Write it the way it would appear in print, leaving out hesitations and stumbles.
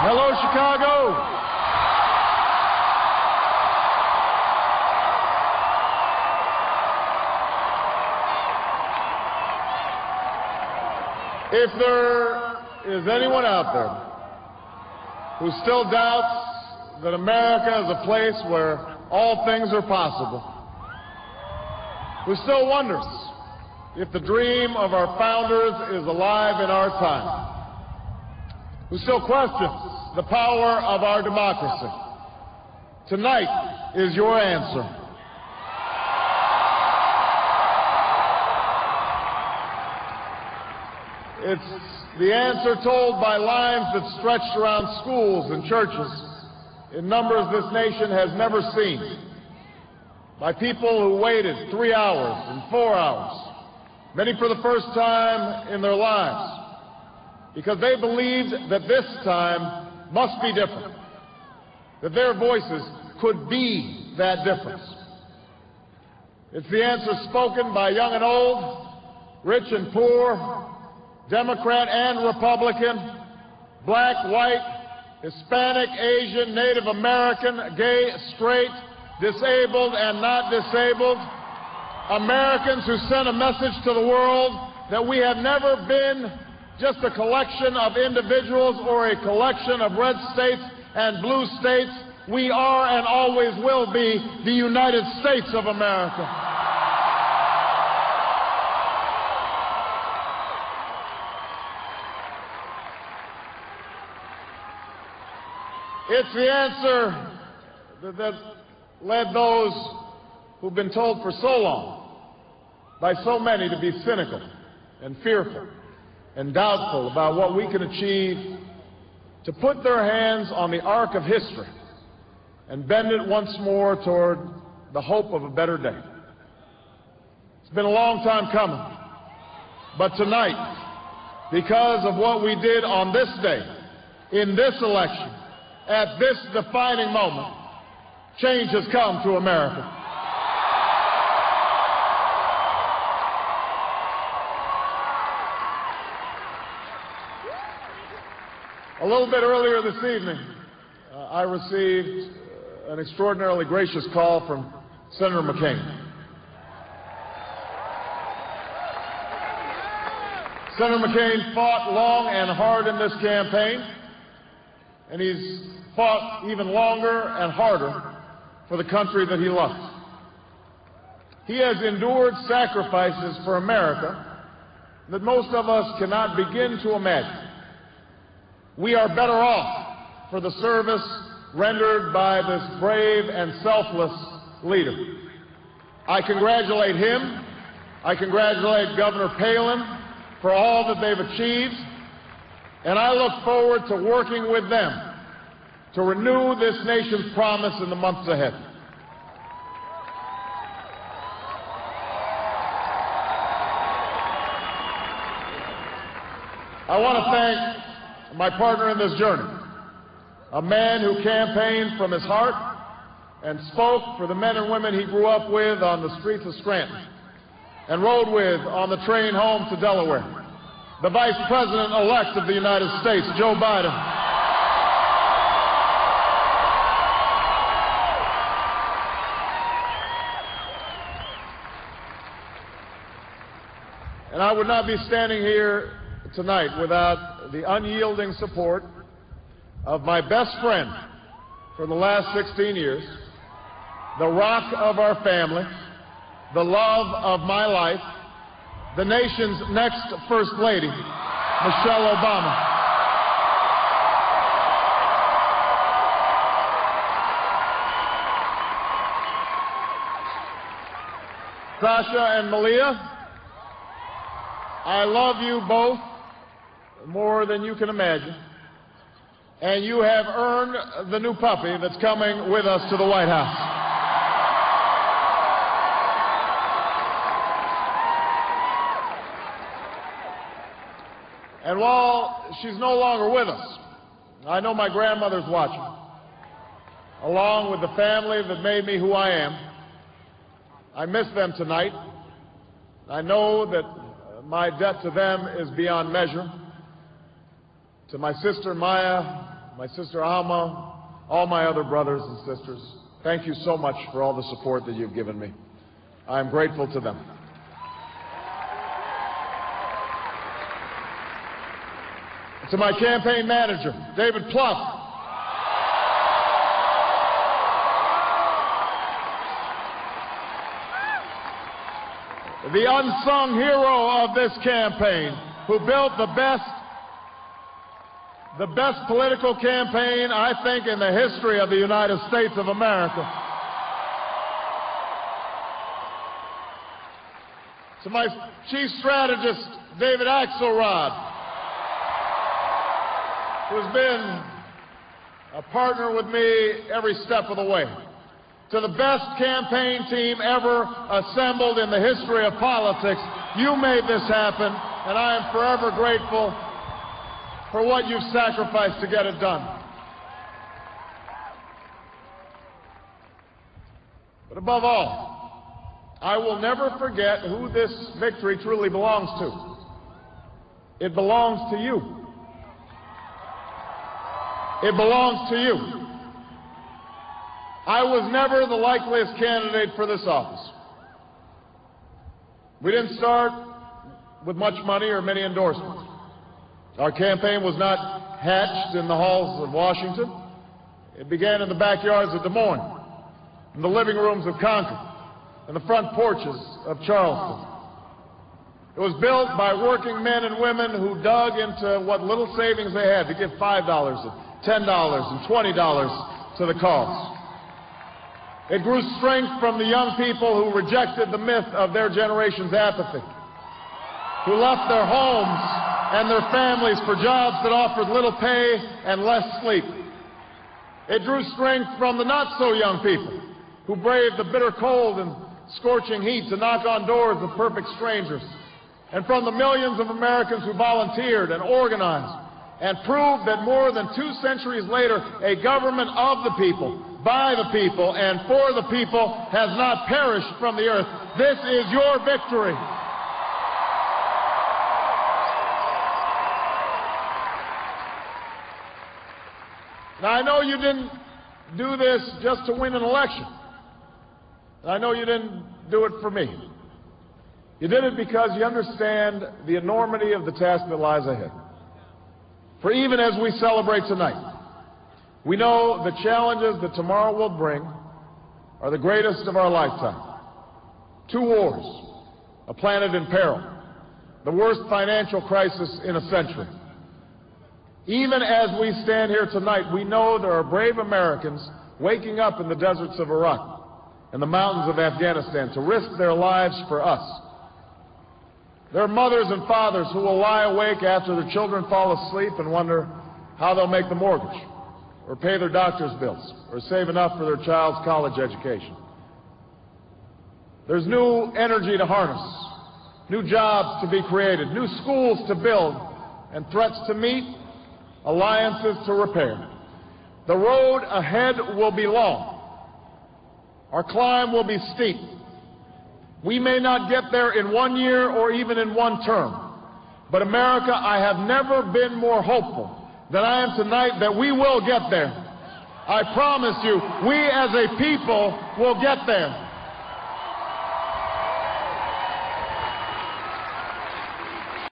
Hello, Chicago. If there is anyone out there who still doubts that America is a place where all things are possible, who still wonders if the dream of our founders is alive in our time, who still questions the power of our democracy, tonight is your answer. It's the answer told by lines that stretched around schools and churches in numbers this nation has never seen, by people who waited 3 hours and 4 hours, many for the first time in their lives, because they believed that this time must be different, that their voices could be that difference. It's the answer spoken by young and old, rich and poor, Democrat and Republican, black, white, Hispanic, Asian, Native American, gay, straight, disabled and not disabled, Americans who sent a message to the world that we have never been just a collection of individuals or a collection of red states and blue states. We are and always will be the United States of America. It's the answer that led those who've been told for so long by so many to be cynical and fearful and doubtful about what we can achieve, to put their hands on the arc of history and bend it once more toward the hope of a better day. It's been a long time coming, but tonight, because of what we did on this day, in this election, at this defining moment, change has come to America. A little bit earlier this evening, I received an extraordinarily gracious call from Senator McCain. Senator McCain fought long and hard in this campaign, and he's fought even longer and harder for the country that he loves. He has endured sacrifices for America that most of us cannot begin to imagine. We are better off for the service rendered by this brave and selfless leader. I congratulate him. I congratulate Governor Palin for all that they've achieved, and I look forward to working with them to renew this nation's promise in the months ahead. I want to thank my partner in this journey, a man who campaigned from his heart and spoke for the men and women he grew up with on the streets of Scranton and rode with on the train home to Delaware, the Vice President-elect of the United States, Joe Biden. And I would not be standing here tonight without the unyielding support of my best friend for the last 16 years, the rock of our family, the love of my life, the nation's next First Lady, Michelle Obama. Sasha and Malia, I love you both more than you can imagine, and you have earned the new puppy that's coming with us to the White House. And while she's no longer with us, I know my grandmother's watching, along with the family that made me who I am. I miss them tonight. I know that my debt to them is beyond measure. To my sister Maya, my sister Alma, all my other brothers and sisters, thank you so much for all the support that you've given me. I am grateful to them. To my campaign manager, David Plouffe, the unsung hero of this campaign, who built the best political campaign, I think, in the history of the United States of America. To my chief strategist, David Axelrod, who's been a partner with me every step of the way. To the best campaign team ever assembled in the history of politics, you made this happen, and I am forever grateful for what you've sacrificed to get it done. But above all, I will never forget who this victory truly belongs to. It belongs to you. It belongs to you. I was never the likeliest candidate for this office. We didn't start with much money or many endorsements. Our campaign was not hatched in the halls of Washington. It began in the backyards of Des Moines, in the living rooms of Concord, and the front porches of Charleston. It was built by working men and women who dug into what little savings they had to give $5 and $10 and $20 to the cause. It grew strength from the young people who rejected the myth of their generation's apathy, who left their homes and their families for jobs that offered little pay and less sleep. It drew strength from the not-so-young people who braved the bitter cold and scorching heat to knock on doors of perfect strangers, and from the millions of Americans who volunteered and organized and proved that more than 2 centuries later, a government of the people, by the people, and for the people has not perished from the earth. This is your victory. Now, I know you didn't do this just to win an election. I know you didn't do it for me. You did it because you understand the enormity of the task that lies ahead. For even as we celebrate tonight, we know the challenges that tomorrow will bring are the greatest of our lifetime. 2 wars, a planet in peril, the worst financial crisis in a century. Even as we stand here tonight, we know there are brave Americans waking up in the deserts of Iraq and the mountains of Afghanistan to risk their lives for us. There are mothers and fathers who will lie awake after their children fall asleep and wonder how they'll make the mortgage, or pay their doctor's bills, or save enough for their child's college education. There's new energy to harness, new jobs to be created, new schools to build, and threats to meet, alliances to repair. The road ahead will be long. Our climb will be steep. We may not get there in 1 year or even in 1 term. But America, I have never been more hopeful than I am tonight that we will get there. I promise you, we as a people will get there.